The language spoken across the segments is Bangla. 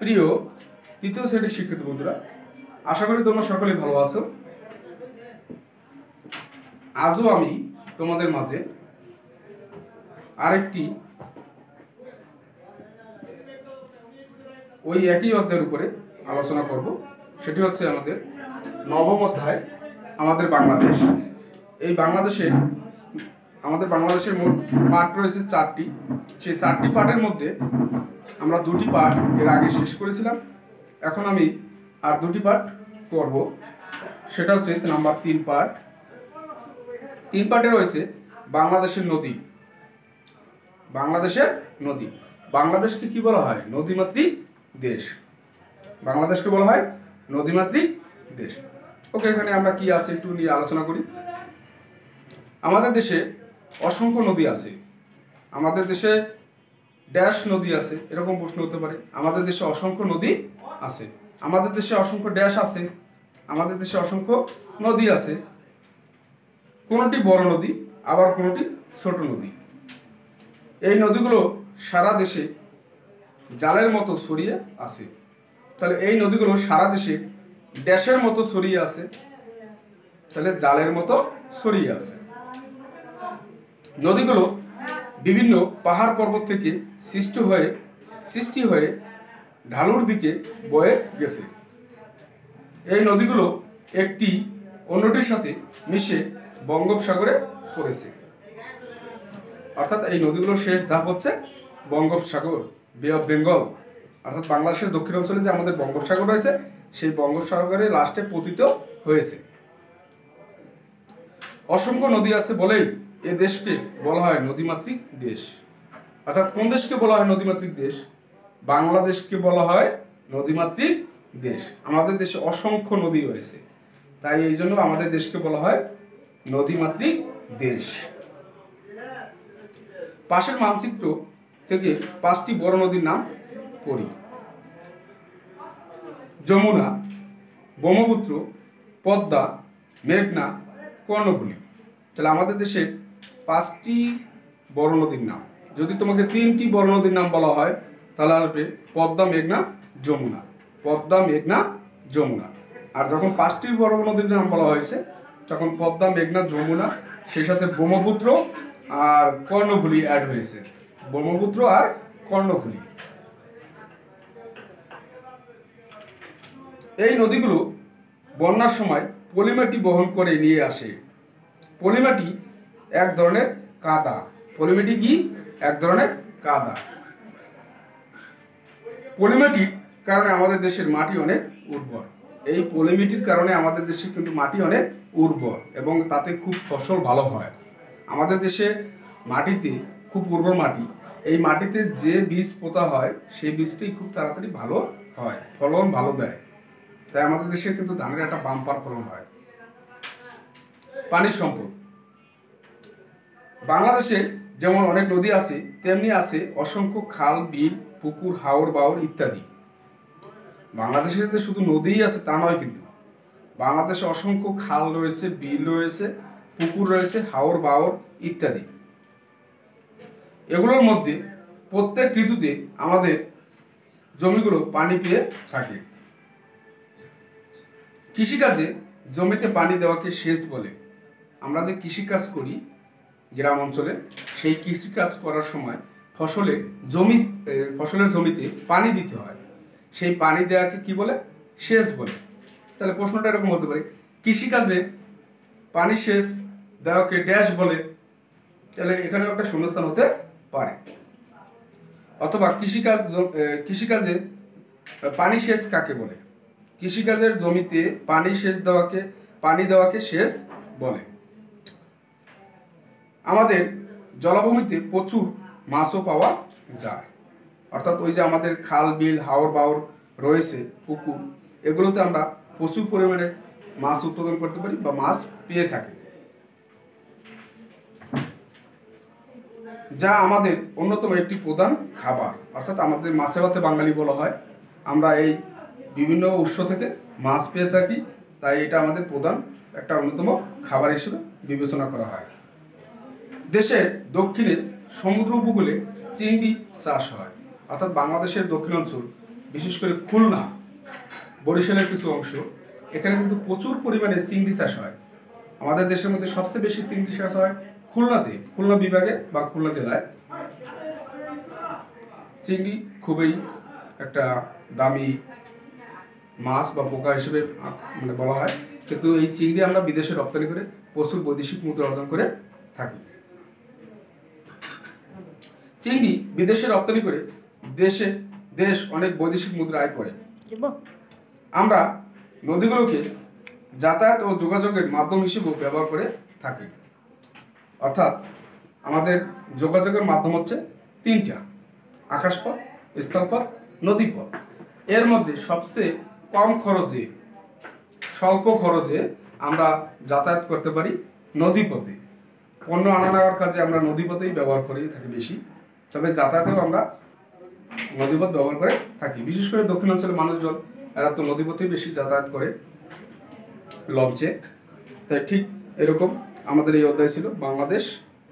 প্রিয় তৃতীয় শ্রেণীর শিক্ষার্থী বন্ধুরা, আশা করি তোমরা সকলেই ভালো আছো। আজও আমি তোমাদের মাঝে আরেকটি ওই একই অধ্যায়ের উপরে আলোচনা করব। সেটি হচ্ছে আমাদের নবম অধ্যায়, আমাদের বাংলাদেশ। এই আমাদের বাংলাদেশের মোট পাঠ রয়েছে 4টি। সেই 4টি পাঠের মধ্যে আমরা 2টি পাঠ এর আগে শেষ করেছিলাম। এখন আমি আর 2টি পাঠ করব। সেটা হচ্ছে নাম্বার 3 পাঠ। 3 পাঠে রয়েছে বাংলাদেশের নদী। বাংলাদেশকে কি বলা হয়? নদীমাতৃক দেশ। বাংলাদেশকে বলা হয় নদীমাতৃক দেশ। ওকে, এখানে আমরা কি আছে একটু নিয়ে আলোচনা করি। আমাদের দেশে অসংখ্য নদী আছে। আমাদের দেশে ড্যাশ নদী আছে, এরকম প্রশ্ন হতে পারে। আমাদের দেশে অসংখ্য নদী আছে, আমাদের দেশে অসংখ্য ড্যাশ আছে, আমাদের দেশে অসংখ্য নদী আছে। কোনটি বড় নদী, আবার কোনটি ছোট নদী। এই নদীগুলো সারা দেশে জালের মতো ছড়িয়ে আছে। তাহলে এই নদীগুলো সারা দেশে ড্যাশের মতো ছড়িয়ে আছে, তাহলে জালের মতো ছড়িয়ে আছে। নদীগুলো বিভিন্ন পাহাড় পর্বত থেকে সৃষ্টি হয়ে ঢালুর দিকে বয়ে গেছে। এই নদীগুলো একটি অন্যটির সাথে মিশে বঙ্গোপসাগরে পড়েছে। অর্থাৎ এই নদীগুলোর শেষ ধাপ হচ্ছে বঙ্গোপসাগর, বে অফ বেঙ্গল। অর্থাৎ বাংলাদেশের দক্ষিণাঞ্চলে যে আমাদের বঙ্গোপসাগর রয়েছে, সেই বঙ্গোপসাগরে লাস্টে পতিত হয়েছে। অসংখ্য নদী আছে বলেই এ দেশকে বলা হয় নদীমাতৃক দেশ। অর্থাৎ কোন দেশকে বলা হয় নদীমাতৃক দেশ? বাংলাদেশকে বলা হয় নদীমাতৃক দেশ। আমাদের দেশে অসংখ্য নদী রয়েছে, তাই এই জন্য আমাদের দেশকে বলা হয় নদীমাতৃক দেশ। পাশের মানচিত্র থেকে 5টি বড় নদীর নাম পড়ি। যমুনা, ব্রহ্মপুত্র, পদ্মা, মেঘনা, কর্ণফুলী। তাহলে আমাদের দেশের 5টি বড় নদীর নাম। যদি তোমাকে 3টি বড় নদীর নাম বলা হয়, তাহলে আসবে পদ্মা, মেঘনা, যমুনা। পদ্মা, মেঘনা, যমুনা। আর যখন 5টি বড় নদীর নাম বলা হয়েছে, তখন পদ্মা, মেঘনা, যমুনা, সেই সাথে ব্রহ্মপুত্র আর কর্ণফুলী অ্যাড হয়েছে। ব্রহ্মপুত্র আর কর্ণফুলী। এই নদীগুলো বন্যার সময় পলিমাটি বহন করে নিয়ে আসে। পলিমাটি এক ধরনের কাদা। পলিমাটি কি? এক ধরনের কাদা। পলিমাটির কারণে আমাদের দেশের মাটি অনেক উর্বর। এই পলিমাটির কারণে আমাদের দেশে কিন্তু মাটি অনেক উর্বর এবং তাতে খুব ফসল ভালো হয়। আমাদের দেশে মাটিতে খুব উর্বর মাটি। এই মাটিতে যে বীজ পোতা হয়, সেই বীজটাই খুব তাড়াতাড়ি ভালো হয়, ফলন ভালো দেয়। তাই আমাদের দেশে কিন্তু ধানের একটা বাম্পার ফলন হয়। পানির সম্পদ। বাংলাদেশে যেমন অনেক নদী আছে, তেমনি আছে অসংখ্য খাল, বিল, পুকুর, হাওর বাওর ইত্যাদি। বাংলাদেশে যে শুধু নদীই আছে তা নয়, কিন্তু বাংলাদেশে অসংখ্য খাল রয়েছে, বিল রয়েছে, পুকুর রয়েছে, হাওর বাওর ইত্যাদি। এগুলোর মধ্যে প্রত্যেক ঋতুতে আমাদের জমিগুলো পানি পেয়ে থাকে। কৃষিকাজে জমিতে পানি দেওয়াকে সেচ বলে। আমরা যে কৃষিকাজ করি গ্রাম অঞ্চলে, সেই কৃষিকাজ করার সময় ফসলের জমিতে পানি দিতে হয়। সেই পানি দেওয়াকে কি বলে? সেচ বলে। তাহলে প্রশ্নটা এরকম হতে পারে, কৃষিকাজে পানি সেচ দেওয়াকে ড্যাশ বলে। তাহলে এখানে একটা শূন্যস্থান হতে পারে। অথবা কৃষিকাজে পানি সেচ কাকে বলে? কৃষিকাজের জমিতে পানি দেওয়াকে সেচ বলে। আমাদের জলাভূমিতে প্রচুর মাছও পাওয়া যায়। অর্থাৎ ওই যে আমাদের খাল, বিল, হাওর বাওর রয়েছে, পুকুর, এগুলোতে আমরা প্রচুর পরিমাণে মাছ উৎপাদন করতে পারি বা মাছ পেয়ে থাকি, যা আমাদের অন্যতম একটি প্রধান খাবার। অর্থাৎ আমাদের মাছে ভাতে বাঙালি বলা হয়। আমরা এই বিভিন্ন উৎস থেকে মাছ পেয়ে থাকি, তাই এটা আমাদের প্রধান একটা অন্যতম খাবার হিসেবে বিবেচনা করা হয়। দেশের দক্ষিণে সমুদ্র উপকূলে চিংড়ি চাষ হয়। অর্থাৎ বাংলাদেশের দক্ষিণাঞ্চল বিশেষ করে খুলনা, বরিশালের কিছু অংশ, এখানে কিন্তু প্রচুর পরিমাণে চিংড়ি চাষ হয়। আমাদের দেশের মধ্যে সবচেয়ে বেশি চিংড়ি চাষ হয় খুলনাতে, খুলনা বিভাগে বা খুলনা জেলায়। চিংড়ি খুবই একটা দামি মাছ বা পোকা হিসেবে মানে বলা হয়, কিন্তু এই চিংড়ি আমরা বিদেশে রপ্তানি করে প্রচুর বৈদেশিক মুদ্রা অর্জন করে থাকি। চিংড়ি বিদেশে রপ্তানি করে দেশ অনেক বৈদেশিক মুদ্রা আয় করে। আমরা নদীগুলোকে যাতায়াত ও যোগাযোগের মাধ্যম হিসেবে ব্যবহার করে থাকি। অর্থাৎ আমাদের যোগাযোগের মাধ্যম হচ্ছে তিনটা: আকাশপথ, স্থলপথ, নদীপথ। এর মধ্যে সবচেয়ে কম খরচে, স্বল্প খরচে আমরা যাতায়াত করতে পারি নদীপথে। পণ্য আনা নেওয়ার কাজে আমরা নদীপথেই ব্যবহার করে থাকি বেশি, তবে যাতায়াতেও আমরা নদীপথ ব্যবহার করে থাকি। বিশেষ করে দক্ষিণাঞ্চলের মানুষজন এরা তো নদীপথেই বেশি যাতায়াত করে, লঞ্চে। তাই ঠিক এরকম আমাদের এই অধ্যায় ছিল বাংলাদেশ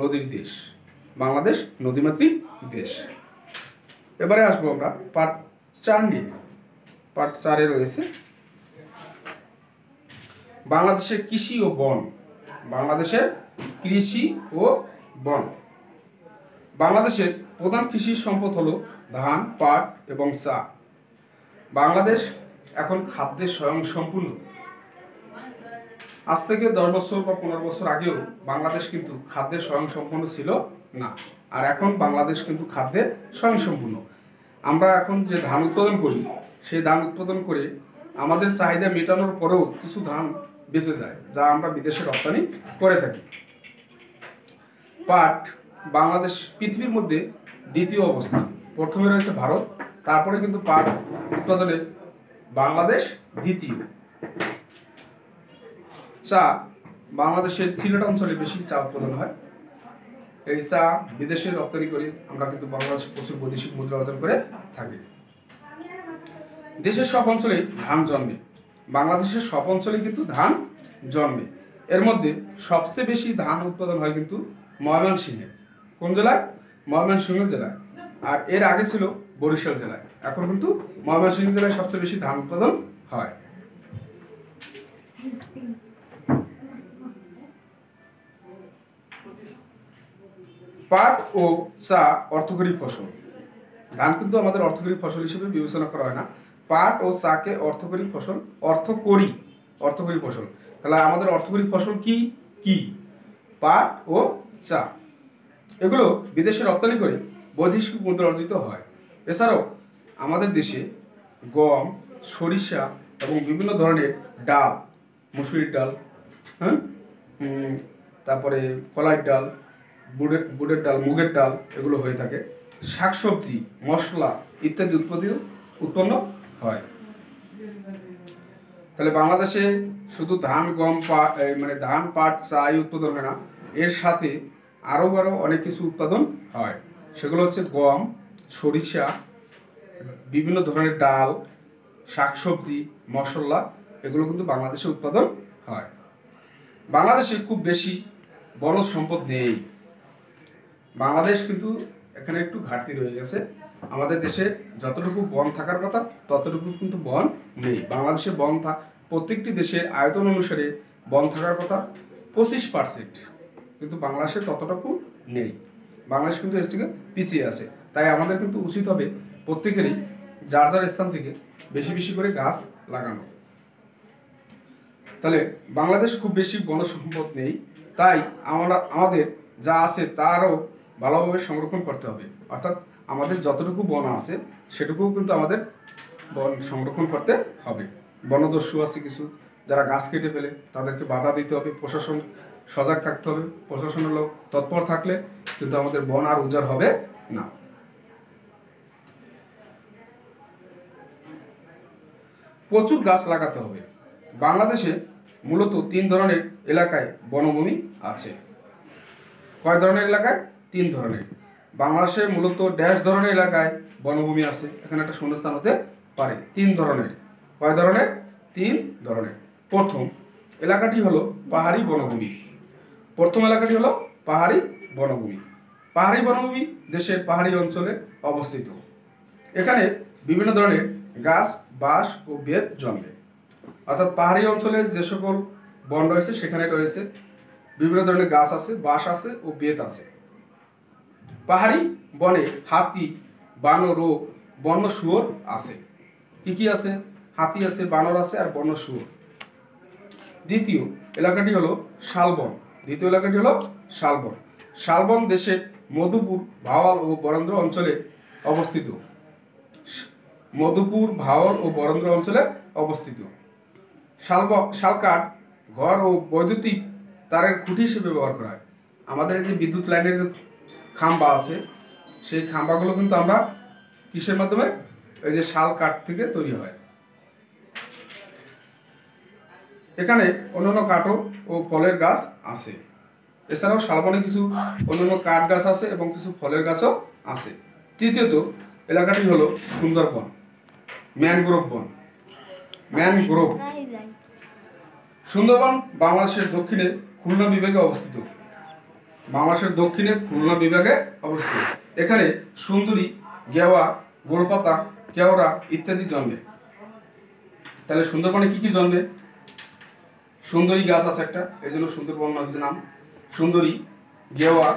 নদীর দেশ, বাংলাদেশ নদীমাতৃক দেশ। এবারে আসবো আমরা পার্ট 4 নিয়ে। পার্ট 4-এ রয়েছে বাংলাদেশের কৃষি ও বন। বাংলাদেশের কৃষি ও বন। বাংলাদেশের প্রধান কৃষি সম্পদ হলো ধান, পাট এবং চা। বাংলাদেশ এখন খাদ্যে স্বয়ংসম্পূর্ণ। আজ থেকে 10 বছর বা 15 বছর আগেও বাংলাদেশ কিন্তু খাদ্যে স্বয়ংসম্পূর্ণ ছিল না, আর এখন বাংলাদেশ কিন্তু খাদ্যে স্বয়ংসম্পূর্ণ। আমরা এখন যে ধান উৎপাদন করি, সেই ধান উৎপাদন করে আমাদের চাহিদা মেটানোর পরেও কিছু ধান বেঁচে যায়, যা আমরা বিদেশে রপ্তানি করে থাকি। পাট বাংলাদেশ পৃথিবীর মধ্যে দ্বিতীয় অবস্থান। প্রথমে রয়েছে ভারত, তারপরে কিন্তু পাট উৎপাদনে বাংলাদেশ দ্বিতীয়। চা বাংলাদেশের সিলেট অঞ্চলে বেশি চা উৎপাদন হয়। এই চা বিদেশে রপ্তানি করে আমরা কিন্তু বাংলাদেশে প্রচুর বৈদেশিক মুদ্রা অর্জন করে থাকি। দেশের সব অঞ্চলে ধান জন্মে। বাংলাদেশের সব অঞ্চলে কিন্তু ধান জন্মে। এর মধ্যে সবচেয়ে বেশি ধান উৎপাদন হয় কিন্তু ময়মনসিংহে। কোন জেলায়? ময়মনসিংহ জেলায়। আর এর আগে ছিল বরিশাল জেলায়। এখন কিন্তু ময়মনসিংহ জেলায় সবচেয়ে বেশি ধান উৎপাদন হয়। পাট ও চা অর্থকরী ফসল। ধান কিন্তু আমাদের অর্থকরী ফসল হিসেবে বিবেচনা করা হয় না। পাট ও চাকে অর্থকরী ফসল, অর্থকরী ফসল। তাহলে আমাদের অর্থকরী ফসল কি কি? পাট ও চা। এগুলো বিদেশে রপ্তানি করে বৈদেশিক মুদ্রা অর্জিত হয়। এছাড়াও আমাদের দেশে গম, সরিষা এবং বিভিন্ন ধরনের ডাল, মসুরির ডাল, তারপরে কলাইয়ের ডাল, বুটের ডাল, মুগের ডাল, এগুলো হয়ে থাকে। শাকসবজি, মশলা ইত্যাদি উৎপন্ন হয়। তাহলে বাংলাদেশে শুধু ধান, গম, মানে ধান, পাট, চা উৎপাদন হয় না, এর সাথে আরও অনেক কিছু উৎপাদন হয়। সেগুলো হচ্ছে গম, সরিষা, বিভিন্ন ধরনের ডাল, শাকসবজি, মশলা, এগুলো কিন্তু বাংলাদেশে উৎপাদন হয়। বাংলাদেশে খুব বেশি বনজ সম্পদ নেই। বাংলাদেশ কিন্তু এখানে একটু ঘাটতি রয়ে গেছে। আমাদের দেশে যতটুকু বন থাকার কথা ততটুকু কিন্তু বন নেই। বাংলাদেশে প্রত্যেকটি দেশের আয়তন অনুসারে বন থাকার কথা 25%, কিন্তু বাংলাদেশে ততটুকু নেই। বাংলাদেশ কিন্তু এর থেকে পিছিয়ে আছে। তাই আমাদের কিন্তু উচিত হবে প্রত্যেকেরই যার যার স্থান থেকে বেশি বেশি করে গাছ লাগানো। তাহলে বাংলাদেশ খুব বেশি বনজ সম্পদ নেই, তাই আমাদের যা আছে তারও ভালোভাবে সংরক্ষণ করতে হবে। অর্থাৎ আমাদের যতটুকু বন আছে সেটুকুও কিন্তু আমাদের বন সংরক্ষণ করতে হবে। বনদস্যু আছে কিছু, যারা গাছ কেটে ফেলে, তাদেরকে বাধা দিতে হবে। প্রশাসন সজাগ থাকতে হবে। প্রশাসনের লোক তৎপর থাকলে কিন্তু আমাদের বন আর উজাড় হবে না। প্রচুর গাছ লাগাতে হবে। বাংলাদেশে মূলত 3 ধরনের এলাকায় বনভূমি আছে। কয় ধরনের এলাকায়? 3 ধরনের। বাংলাদেশে মূলত ড্যাশ ধরনের এলাকায় বনভূমি আছে। এখানে একটা শূন্যস্থান হতে পারে। 3 ধরনের। কয় ধরনের? 3 ধরনের। প্রথম এলাকাটি হলো পাহাড়ি বনভূমি। পাহাড়ি বনভূমি দেশের পাহাড়ি অঞ্চলে অবস্থিত। এখানে বিভিন্ন ধরনের গাছ, বাঁশ ও বেত জন্মে। অর্থাৎ পাহাড়ি অঞ্চলে যে সকল বন রয়েছে সেখানে রয়েছে বিভিন্ন ধরনের গাছ আছে, বাঁশ আছে ও বেত আছে। পাহাড়ি বনে হাতি, বানর ও বন্য শুয়োর আছে। কি কি আছে? হাতি আছে, বানর আছে আর বন্য শুয়োর। দ্বিতীয় এলাকাটি হলো শালবন। দ্বিতীয় এলাকাটি হলো শালবন। শালবন দেশের মধুপুর, ভাওয়াল ও বরেন্দ্র অঞ্চলে অবস্থিত। মধুপুর, ভাওয়াল ও বরেন্দ্র অঞ্চলে অবস্থিত। শালকাঠ ঘর ও বৈদ্যুতিক তারের খুঁটি হিসেবে ব্যবহার করা হয়। আমাদের যে বিদ্যুৎ লাইনের যে খাম্বা আছে সেই খাম্বাগুলো কিন্তু আমরা কিসের মাধ্যমে? এই যে শাল কাঠ থেকে তৈরি হয়। এখানে অন্যান্য কাঠও ও ফলের গাছ আছে। এছাড়াও শালবনে কিছু অন্যান্য কাঠ গাছ আছে এবং কিছু ফলের গাছও আছে। তৃতীয়ত এলাকাটি হলো সুন্দরবন, ম্যানগ্রোভ বন। ম্যানগ্রোভ। সুন্দরবন বাংলাদেশের দক্ষিণে খুলনা বিভাগে অবস্থিত। বাংলাদেশের দক্ষিণে খুলনা বিভাগে অবস্থিত। এখানে সুন্দরী, গেওয়া, গোলপাতা, কেওড়া ইত্যাদি জন্মে। তাহলে সুন্দরবনে কি কি জন্মে? সুন্দরী গাছ আছে একটা, এই জন্য সুন্দরবন হচ্ছে নাম। সুন্দরী, গেওয়া,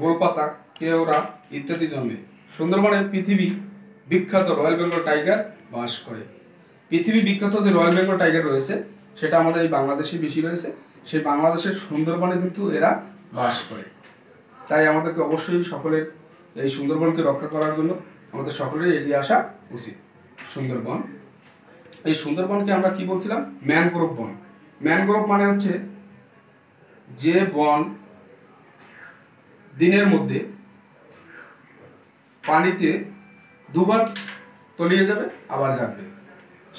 গোলপাতা, কেওড়া ইত্যাদি জন্মে। সুন্দরবনে পৃথিবী বিখ্যাত রয়্যাল বেঙ্গল টাইগার বাস করে। পৃথিবী বিখ্যাত যে রয়্যাল বেঙ্গল টাইগার রয়েছে সেটা আমাদের এই বাংলাদেশে বেশি রয়েছে। সেই বাংলাদেশের সুন্দরবনে কিন্তু এরা বাস করে। তাই আমাদেরকে অবশ্যই সকলের এই সুন্দরবনকে রক্ষা করার জন্য আমাদের সকলের এগিয়ে আসা উচিত। সুন্দরবন, এই সুন্দরবনকে আমরা কি বলছিলাম? ম্যানগ্রোভ বন। ম্যানগ্রোভ মানে হচ্ছে যে বন দিনের মধ্যে পানিতে দুবার তলিয়ে যাবে আবার জাগবে,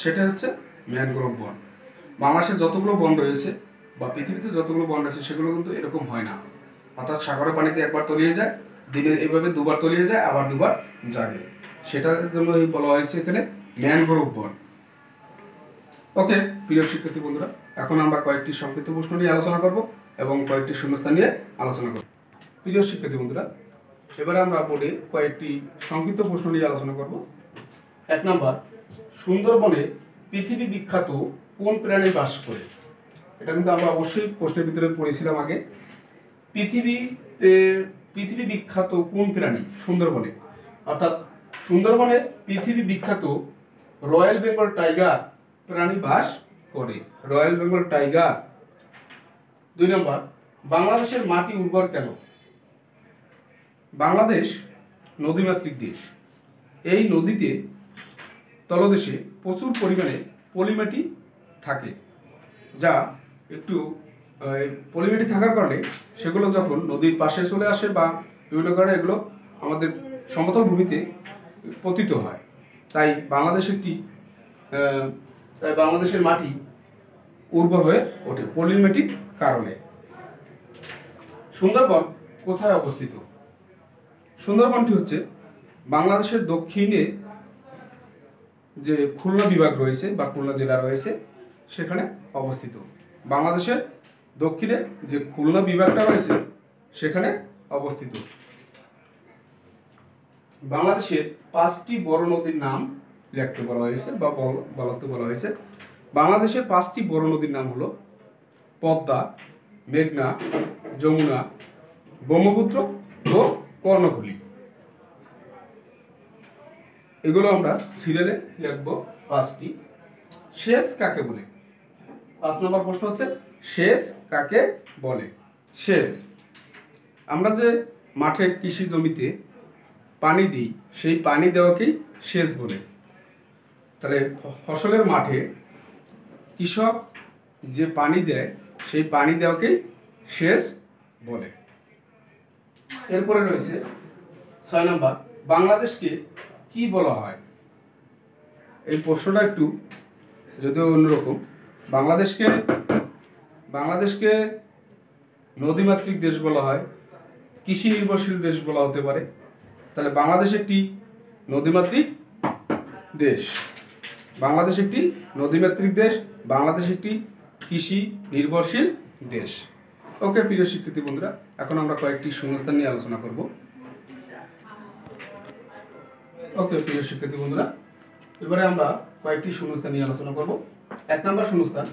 সেটা হচ্ছে ম্যানগ্রোভ বন। বাংলাদেশে যতগুলো বন রয়েছে বা পৃথিবীতে যতগুলো বন রয়েছে সেগুলো কিন্তু এরকম হয় না। অর্থাৎ সাগরের পানিতে একবার তলিয়ে যায়, দিনে এইভাবে দুবার তলিয়ে যায় আবার দুবার জাগে, সেটার জন্য বলা হয়েছে এখানে ম্যানগ্রোভ বন। ওকে প্রিয় শিক্ষার্থী বন্ধুরা, এখন আমরা কয়েকটি সংক্ষিপ্ত প্রশ্ন নিয়ে আলোচনা করব এবং কয়েকটি শূন্যস্থান নিয়ে আলোচনা করব। প্রিয় শিক্ষার্থী বন্ধুরা, এবারে আমরা বোর্ডে কয়েকটি সংক্ষিপ্ত প্রশ্ন নিয়ে আলোচনা করব। 1 নম্বর, সুন্দরবনে পৃথিবী বিখ্যাত কোন প্রাণী বাস করে? এটা কিন্তু আমরা অবশ্যই প্রশ্নের ভিতরে পড়েছিলাম আগে। পৃথিবী বিখ্যাত কোন প্রাণী সুন্দরবনে? অর্থাৎ সুন্দরবনে পৃথিবী বিখ্যাত রয়্যাল বেঙ্গল টাইগার প্রাণী বাস করে। Royal Bengal tiger. 2 নম্বর, বাংলাদেশের মাটি উর্বর কেন? বাংলাদেশ নদীমাতৃক দেশ। এই নদীতে তলদেশে প্রচুর পরিমাণে পলিমাটি থাকে, যা একটু পলিমাটি থাকার কারণে সেগুলো যখন নদীর পাশে চলে আসে বা বিভিন্ন কারণে এগুলো আমাদের সমতল ভূমিতে পতিত হয়। তাই বাংলাদেশের মাটি উর্বর হয়ে ওঠে পলিমাটির কারণে। সুন্দরবন কোথায় অবস্থিত? সুন্দরবনটি হচ্ছে বাংলাদেশের দক্ষিণে যে খুলনা বিভাগ রয়েছে বা খুলনা জেলা রয়েছে সেখানে অবস্থিত। বাংলাদেশের দক্ষিণে যে খুলনা বিভাগটা রয়েছে সেখানে অবস্থিত। বাংলাদেশের 5টি বড় নদীর নাম লিখতে বলা হয়েছে বা বলতে বলা হয়েছে। বাংলাদেশের 5টি বড় নদীর নাম হলো পদ্মা, মেঘনা, যমুনা, ব্রহ্মপুত্র ও কর্ণফুলী। এগুলো আমরা সিরিয়ালে লিখব 5টি। সেচ কাকে বলে? 5 নম্বর প্রশ্ন হচ্ছে সেচ কাকে বলে? সেচ, আমরা যে মাঠে কৃষি জমিতে পানি দিই সেই পানি দেওয়াকেই সেচ বলে। তাহলে ফসলের মাঠে কৃষক যে পানি দেয় সেই পানি দেওয়াকেই সেচ বলে। এরপরে রয়েছে 6 নম্বর, বাংলাদেশকে কি বলা হয়? এই প্রশ্নটা একটু যদিও অন্যরকম। বাংলাদেশকে নদীমাতৃক দেশ বলা হয়, কৃষি নির্ভরশীল দেশ বলা হতে পারে। তাহলে বাংলাদেশ একটি নদীমাতৃক দেশ। বাংলাদেশ একটি নদীমাতৃক দেশ, বাংলাদেশ একটি কৃষি নির্ভরশীল দেশ। ওকে প্রিয় শিক্ষার্থী বন্ধুরা, এখন আমরা কয়েকটি শূন্যস্থান নিয়ে আলোচনা করব। ওকে প্রিয় শিক্ষার্থী বন্ধুরা, এবারে আমরা কয়েকটি শূন্যস্থান নিয়ে আলোচনা করব। 1 নম্বর শূন্যস্থান,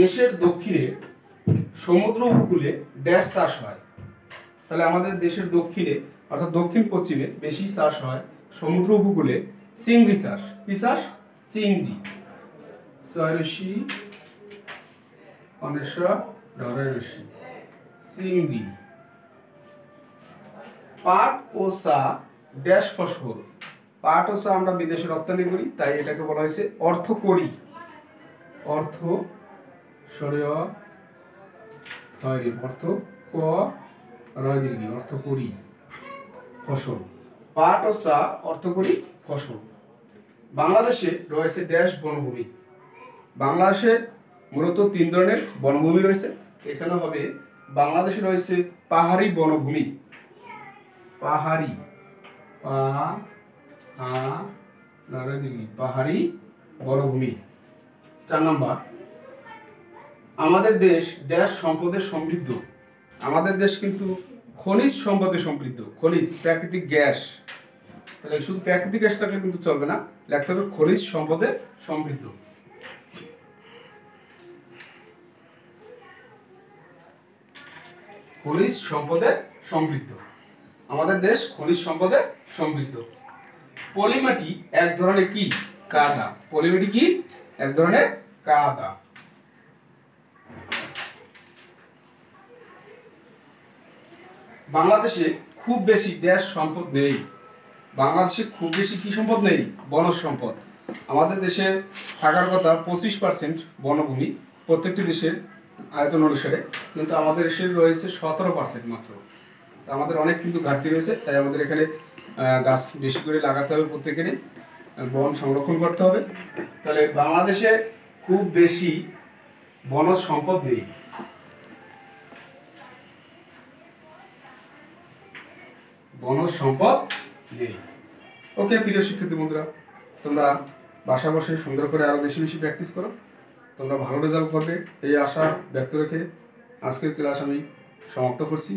দেশের দক্ষিণে সমুদ্র উপকূলে ড্যাশ চাষ হয়। তাহলে আমাদের দেশের দক্ষিণে অর্থাৎ দক্ষিণ পশ্চিমে বেশি চাষ হয় সমুদ্র উপকূলে চিংড়ি চাষ। কি চাষ? চিংড়ি। ছয়রশি অনেশ্বর ঢরেরশি চিংড়ি। পাট ও চা ড্যাশ ফসল। পাট ও চা আমরা বিদেশে রপ্তানি করি, তাই এটাকে বলা হয়েছে অর্থকরী। অর্থ সরেয় অর্থ ক রয় দীর্ঘ অর্থকরী ফসল। পাট ও চা অর্থকরী ফসল। বাংলাদেশে রয়েছে ড্যাশ বনভূমি। বাংলাদেশে মূলত 3 ধরনের বনভূমি রয়েছে। এখানে হবে বাংলাদেশে রয়েছে পাহাড়ি বনভূমি। পাহাড়ি পাহাড়ি বনভূমি। 4 নম্বর, আমাদের দেশ ড্যাশ সম্পদে সমৃদ্ধ। আমাদের দেশ কিন্তু খনিজ সম্পদে সমৃদ্ধ। খনিজ প্রাকৃতিক গ্যাস, তাহলে শুধু প্রাকৃতিক গ্যাস থাকলে কিন্তু চলবে না, লিখতে হবে খনিজ সম্পদে সমৃদ্ধ। খনিজ সম্পদে সমৃদ্ধ। আমাদের দেশ খনিজ সম্পদে সমৃদ্ধ। পলিমাটি এক ধরনের কি? কাদা। পলিমাটি কি? এক ধরনের কাদা। বাংলাদেশে খুব বেশি ড্যাশ সম্পদ নেই। বাংলাদেশে খুব বেশি কি সম্পদ নেই? বনজ সম্পদ। আমাদের দেশে থাকার কথা 25% বনভূমি প্রত্যেকটি দেশের আয়তন অনুসারে, কিন্তু আমাদের দেশে রয়েছে 17% মাত্র। আমাদের অনেক কিন্তু ঘাটতি রয়েছে, তাই আমাদের এখানে গাছ বেশি করে লাগাতে হবে, প্রত্যেকেরই বন সংরক্ষণ করতে হবে। তাহলে বাংলাদেশে খুব বেশি বনজ সম্পদ নেই। বনজ সম্পদ নেই। ওকে প্রিয় শিক্ষার্থী বন্ধুরা, তোমরা বাসা বসে সুন্দর করে আরো বেশি বেশি প্র্যাকটিস করো। তোমরা ভালো রেজাল্ট করবে এই আশা ব্যক্ত রেখে আজকের ক্লাস আমি সমাপ্ত করছি।